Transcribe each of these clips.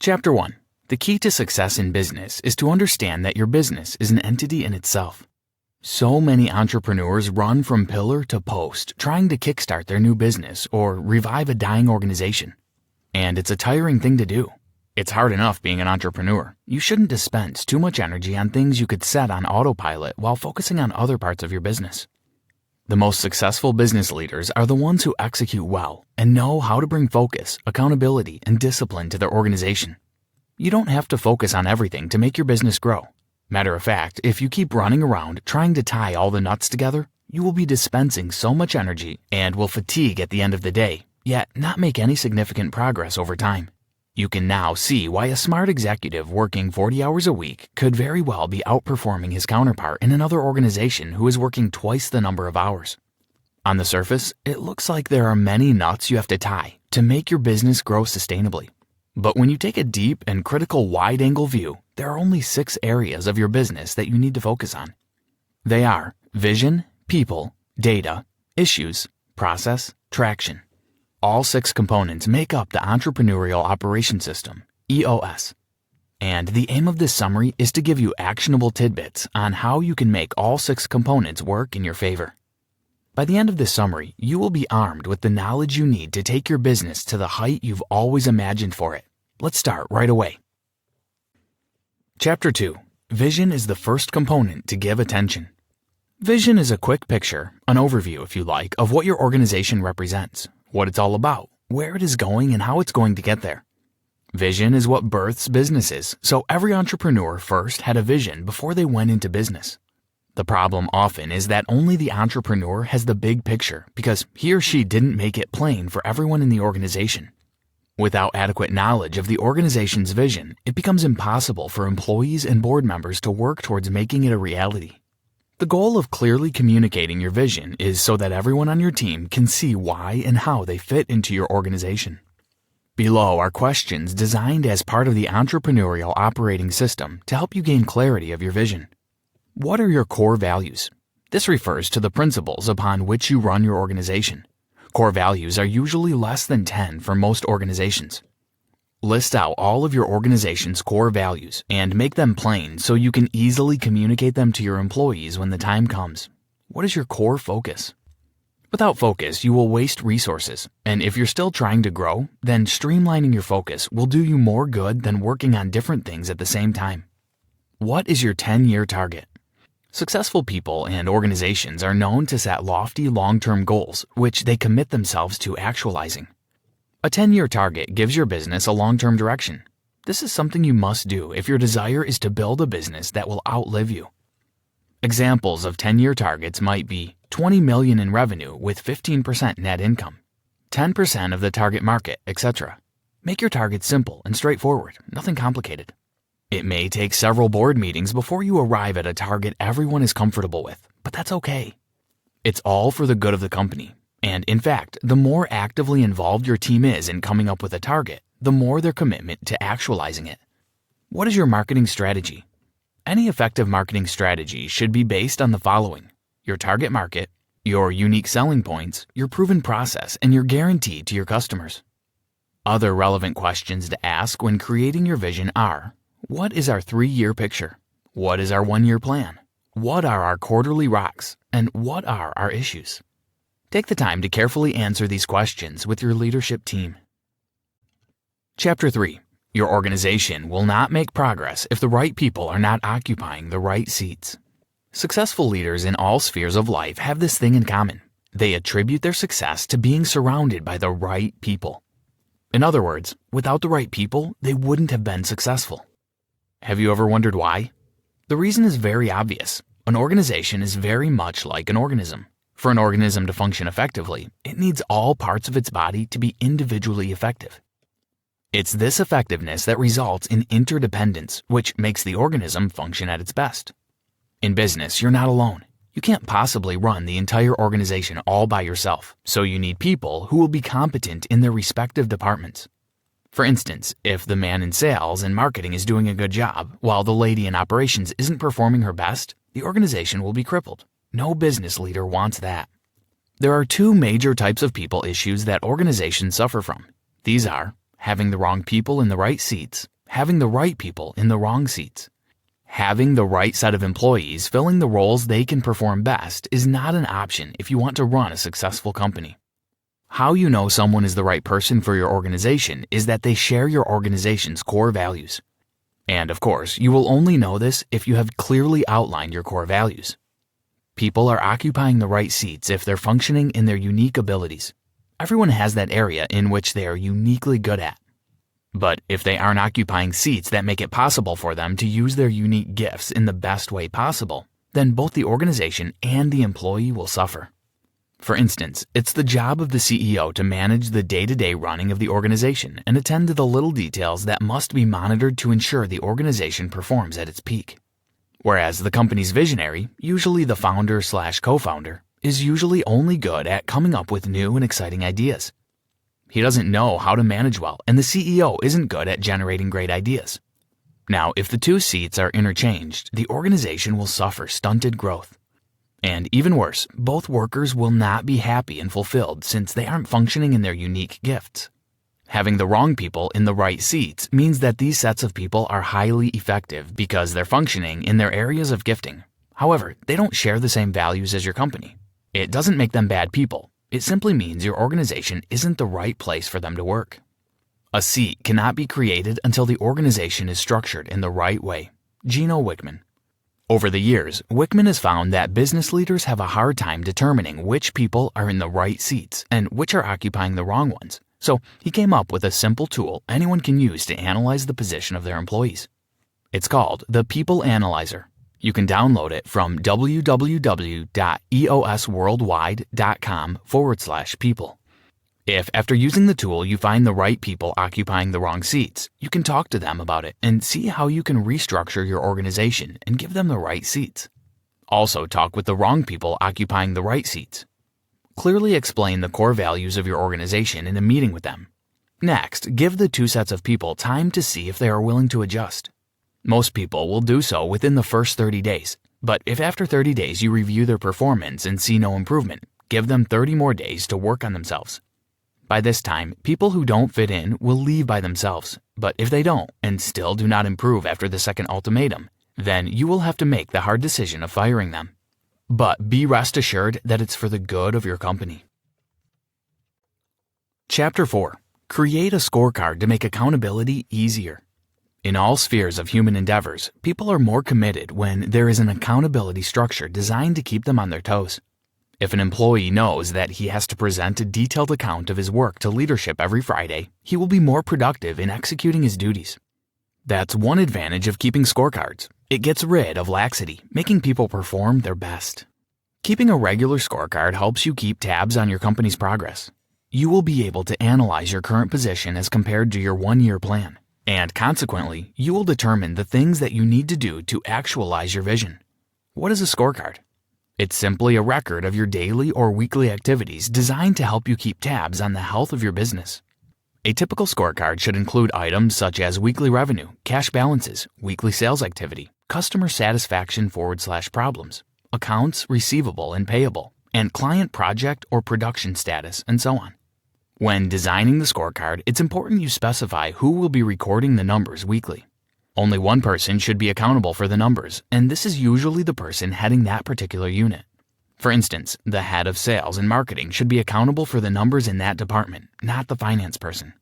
Chapter 1. The key to success in business is to understand that your business is an entity in itself. So many entrepreneurs run from pillar to post trying to kickstart their new business or revive a dying organization. And it's a tiring thing to do. It's hard enough being an entrepreneur. You shouldn't dispense too much energy on things you could set on autopilot while focusing on other parts of your business. The most successful business leaders are the ones who execute well and know how to bring focus, accountability, and discipline to their organization. You don't have to focus on everything to make your business grow. Matter of fact, if you keep running around trying to tie all the nuts together, you will be dispensing so much energy and will fatigue at the end of the day, yet not make any significant progress over time. You can now see why a smart executive working 40 hours a week could very well be outperforming his counterpart in another organization who is working twice the number of hours. On the surface, it looks like there are many nuts you have to tie to make your business grow sustainably. But when you take a deep and critical wide-angle view, there are only 6 areas of your business that you need to focus on. They are vision, people, data, issues, process, traction. All 6 components make up the Entrepreneurial Operation System, EOS. And the aim of this summary is to give you actionable tidbits on how you can make all 6 components work in your favor. By the end of this summary, you will be armed with the knowledge you need to take your business to the height you've always imagined for it. Let's start right away. Chapter 2. Vision is the first component to give attention. Vision is a quick picture, an overview if you like, of what your organization represents, what it's all about, where it is going, and how it's going to get there. Vision is what births businesses, so every entrepreneur first had a vision before they went into business. The problem often is that only the entrepreneur has the big picture because he or she didn't make it plain for everyone in the organization. Without adequate knowledge of the organization's vision, it becomes impossible for employees and board members to work towards making it a reality. The goal of clearly communicating your vision is so that everyone on your team can see why and how they fit into your organization. Below are questions designed as part of the entrepreneurial operating system to help you gain clarity of your vision. What are your core values? This refers to the principles upon which you run your organization. Core values are usually less than 10 for most organizations. List out all of your organization's core values and make them plain so you can easily communicate them to your employees when the time comes. What is your core focus? Without focus, you will waste resources, and if you're still trying to grow, then streamlining your focus will do you more good than working on different things at the same time. What is your 10-year target? Successful people and organizations are known to set lofty long-term goals, which they commit themselves to actualizing. A 10-year target gives your business a long-term direction. This is something you must do if your desire is to build a business that will outlive you. Examples of 10-year targets might be 20 million in revenue with 15% net income, 10% of the target market, etc. Make your targets simple and straightforward, nothing complicated. It may take several board meetings before you arrive at a target everyone is comfortable with, but that's okay. It's all for the good of the company. And in fact, the more actively involved your team is in coming up with a target, the more their commitment to actualizing it. What is your marketing strategy? Any effective marketing strategy should be based on the following: your target market, your unique selling points, your proven process, and your guarantee to your customers. Other relevant questions to ask when creating your vision are: what is our 3-year picture? What is our 1-year plan? What are our quarterly rocks? And what are our issues? Take the time to carefully answer these questions with your leadership team. Chapter 3. Your organization will not make progress if the right people are not occupying the right seats. Successful leaders in all spheres of life have this thing in common. They attribute their success to being surrounded by the right people. In other words, without the right people, they wouldn't have been successful. Have you ever wondered why? The reason is very obvious. An organization is very much like an organism. For an organism to function effectively, it needs all parts of its body to be individually effective. It's this effectiveness that results in interdependence, which makes the organism function at its best. In business, you're not alone. You can't possibly run the entire organization all by yourself, so you need people who will be competent in their respective departments. For instance, if the man in sales and marketing is doing a good job, while the lady in operations isn't performing her best, the organization will be crippled. No business leader wants that. There are 2 major types of people issues that organizations suffer from. These are having the wrong people in the right seats having the right people in the wrong seats. Having the right set of employees filling the roles they can perform best is not an option if you want to run a successful company. How you know someone is the right person for your organization is that they share your organization's core values. And of course, you will only know this if you have clearly outlined your core values. People are occupying the right seats if they're functioning in their unique abilities. Everyone has that area in which they are uniquely good at. But if they aren't occupying seats that make it possible for them to use their unique gifts in the best way possible, then both the organization and the employee will suffer. For instance, it's the job of the CEO to manage the day-to-day running of the organization and attend to the little details that must be monitored to ensure the organization performs at its peak. Whereas the company's visionary, usually the founder/co-founder, is usually only good at coming up with new and exciting ideas. He doesn't know how to manage well, and the CEO isn't good at generating great ideas. Now, if the two seats are interchanged, the organization will suffer stunted growth. And even worse, both workers will not be happy and fulfilled since they aren't functioning in their unique gifts. Having the wrong people in the right seats means that these sets of people are highly effective because they're functioning in their areas of gifting. However, they don't share the same values as your company. It doesn't make them bad people. It simply means your organization isn't the right place for them to work. A seat cannot be created until the organization is structured in the right way. Gino Wickman. Over the years, Wickman has found that business leaders have a hard time determining which people are in the right seats and which are occupying the wrong ones. So he came up with a simple tool anyone can use to analyze the position of their employees. It's called the People Analyzer. You can download it from www.eosworldwide.com/people. If after using the tool you find the right people occupying the wrong seats, you can talk to them about it and see how you can restructure your organization and give them the right seats. Also talk with the wrong people occupying the right seats. Clearly explain the core values of your organization in a meeting with them. Next, give the two sets of people time to see if they are willing to adjust. Most people will do so within the first 30 days, but if after 30 days you review their performance and see no improvement, give them 30 more days to work on themselves. By this time, people who don't fit in will leave by themselves, but if they don't and still do not improve after the second ultimatum, then you will have to make the hard decision of firing them. But be rest assured that it's for the good of your company. Chapter 4. Create a scorecard to make accountability easier. In all spheres of human endeavors, people are more committed when there is an accountability structure designed to keep them on their toes. If an employee knows that he has to present a detailed account of his work to leadership every Friday, he will be more productive in executing his duties. That's one advantage of keeping scorecards. It gets rid of laxity, making people perform their best. Keeping a regular scorecard helps you keep tabs on your company's progress. You will be able to analyze your current position as compared to your one-year plan. And consequently, you will determine the things that you need to do to actualize your vision. What is a scorecard? It's simply a record of your daily or weekly activities designed to help you keep tabs on the health of your business. A typical scorecard should include items such as weekly revenue, cash balances, weekly sales activity, customer satisfaction/problems, accounts receivable and payable, and client project or production status, and so on. When designing the scorecard, it's important you specify who will be recording the numbers weekly. Only one person should be accountable for the numbers, and this is usually the person heading that particular unit. For instance, the head of sales and marketing should be accountable for the numbers in that department, not the finance person.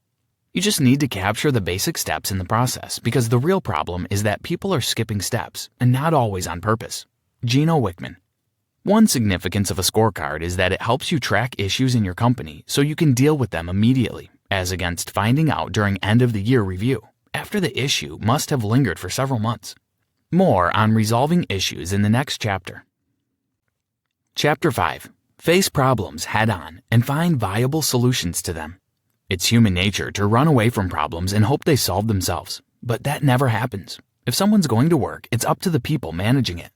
You just need to capture the basic steps in the process because the real problem is that people are skipping steps, and not always on purpose. Gino Wickman. One significance of a scorecard is that it helps you track issues in your company so you can deal with them immediately, as against finding out during end-of-the-year review, after the issue must have lingered for several months. More on resolving issues in the next chapter. Chapter 5. Face problems head-on and find viable solutions to them. It's human nature to run away from problems and hope they solve themselves, but that never happens. If someone's going to work, it's up to the people managing it.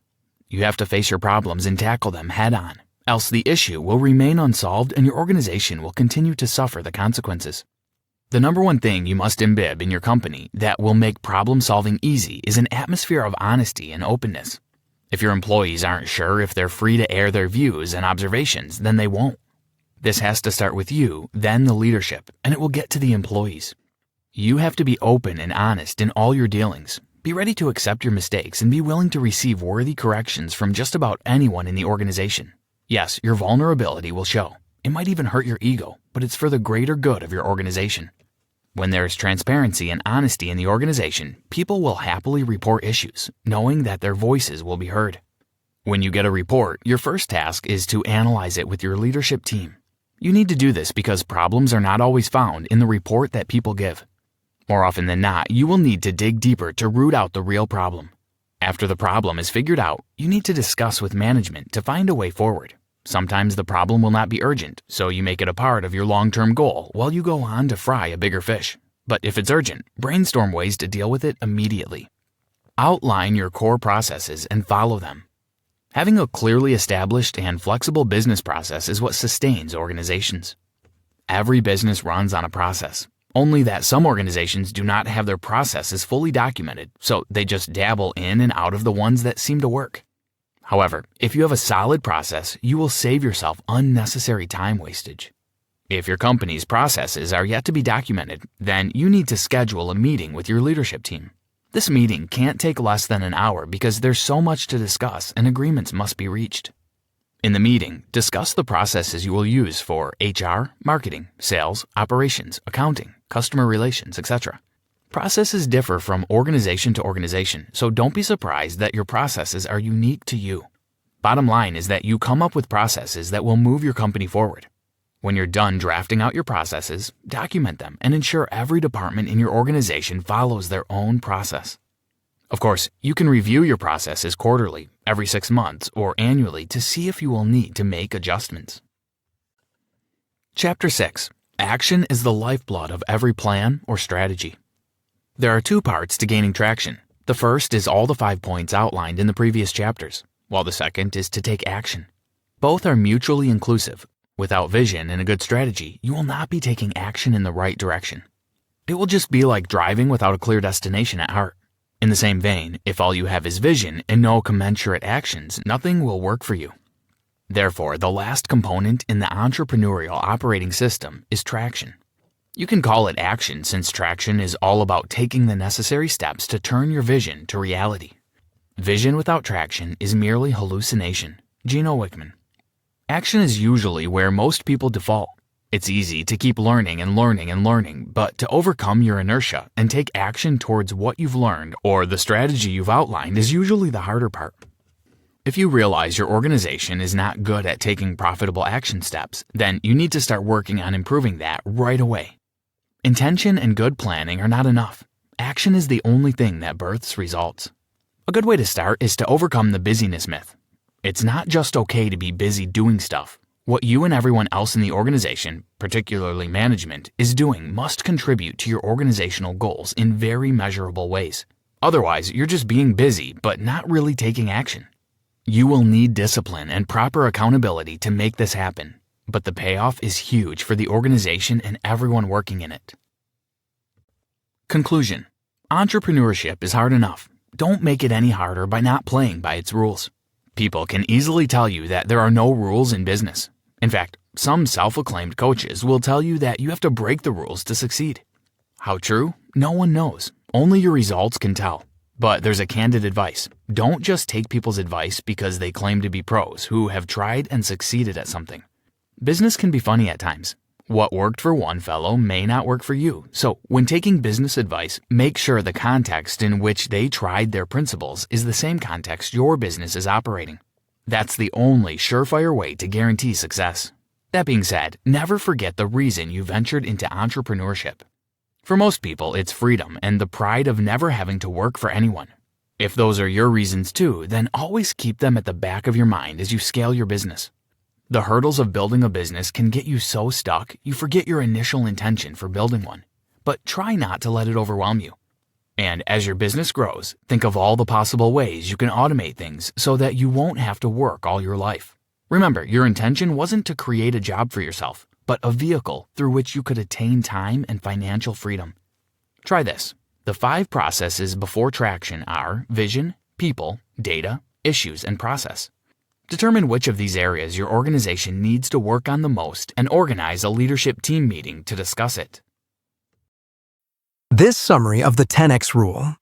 You have to face your problems and tackle them head-on, else the issue will remain unsolved and your organization will continue to suffer the consequences. The number one thing you must imbibe in your company that will make problem-solving easy is an atmosphere of honesty and openness. If your employees aren't sure if they're free to air their views and observations, then they won't. This has to start with you, then the leadership, and it will get to the employees. You have to be open and honest in all your dealings. Be ready to accept your mistakes and be willing to receive worthy corrections from just about anyone in the organization. Yes, your vulnerability will show. It might even hurt your ego, but it's for the greater good of your organization. When there is transparency and honesty in the organization, people will happily report issues, knowing that their voices will be heard. When you get a report, your first task is to analyze it with your leadership team. You need to do this because problems are not always found in the report that people give. More often than not, you will need to dig deeper to root out the real problem. After the problem is figured out, you need to discuss with management to find a way forward. Sometimes the problem will not be urgent, so you make it a part of your long-term goal while you go on to fry a bigger fish. But if it's urgent, brainstorm ways to deal with it immediately. Outline your core processes and follow them. Having a clearly established and flexible business process is what sustains organizations. Every business runs on a process, only that some organizations do not have their processes fully documented, so they just dabble in and out of the ones that seem to work. However, if you have a solid process, you will save yourself unnecessary time wastage. If your company's processes are yet to be documented, then you need to schedule a meeting with your leadership team. This meeting can't take less than an hour because there's so much to discuss and agreements must be reached. In the meeting, discuss the processes you will use for HR, marketing, sales, operations, accounting, customer relations, etc. Processes differ from organization to organization, so don't be surprised that your processes are unique to you. Bottom line is that you come up with processes that will move your company forward. When you're done drafting out your processes, document them and ensure every department in your organization follows their own process. Of course, you can review your processes quarterly, every 6 months, or annually to see if you will need to make adjustments. Chapter 6. Action is the lifeblood of every plan or strategy. There are 2 parts to gaining traction. The first is all the 5 points outlined in the previous chapters, while the second is to take action. Both are mutually inclusive. Without vision and a good strategy, you will not be taking action in the right direction. It will just be like driving without a clear destination at heart. In the same vein, if all you have is vision and no commensurate actions, nothing will work for you. Therefore, the last component in the entrepreneurial operating system is traction. You can call it action since traction is all about taking the necessary steps to turn your vision to reality. Vision without traction is merely hallucination. Gino Wickman. Action is usually where most people default. It's easy to keep learning and learning and learning, but to overcome your inertia and take action towards what you've learned or the strategy you've outlined is usually the harder part. If you realize your organization is not good at taking profitable action steps, then you need to start working on improving that right away. Intention and good planning are not enough. Action is the only thing that births results. A good way to start is to overcome the busyness myth. It's not just okay to be busy doing stuff. What you and everyone else in the organization, particularly management, is doing must contribute to your organizational goals in very measurable ways. Otherwise, you're just being busy but not really taking action. You will need discipline and proper accountability to make this happen, but the payoff is huge for the organization and everyone working in it. Conclusion. Entrepreneurship is hard enough. Don't make it any harder by not playing by its rules. People can easily tell you that there are no rules in business. In fact, some self-acclaimed coaches will tell you that you have to break the rules to succeed. How true? No one knows. Only your results can tell. But there's a candid advice. Don't just take people's advice because they claim to be pros who have tried and succeeded at something. Business can be funny at times. What worked for one fellow may not work for you. So when taking business advice, make sure the context in which they tried their principles is the same context your business is operating. That's the only surefire way to guarantee success. That being said, never forget the reason you ventured into entrepreneurship. For most people, it's freedom and the pride of never having to work for anyone. If those are your reasons too, then always keep them at the back of your mind as you scale your business. The hurdles of building a business can get you so stuck you forget your initial intention for building one. But try not to let it overwhelm you. And as your business grows, think of all the possible ways you can automate things so that you won't have to work all your life. Remember, your intention wasn't to create a job for yourself, but a vehicle through which you could attain time and financial freedom. Try this. The 5 processes before traction are vision, people, data, issues, and process. Determine which of these areas your organization needs to work on the most and organize a leadership team meeting to discuss it. This summary of the 10x rule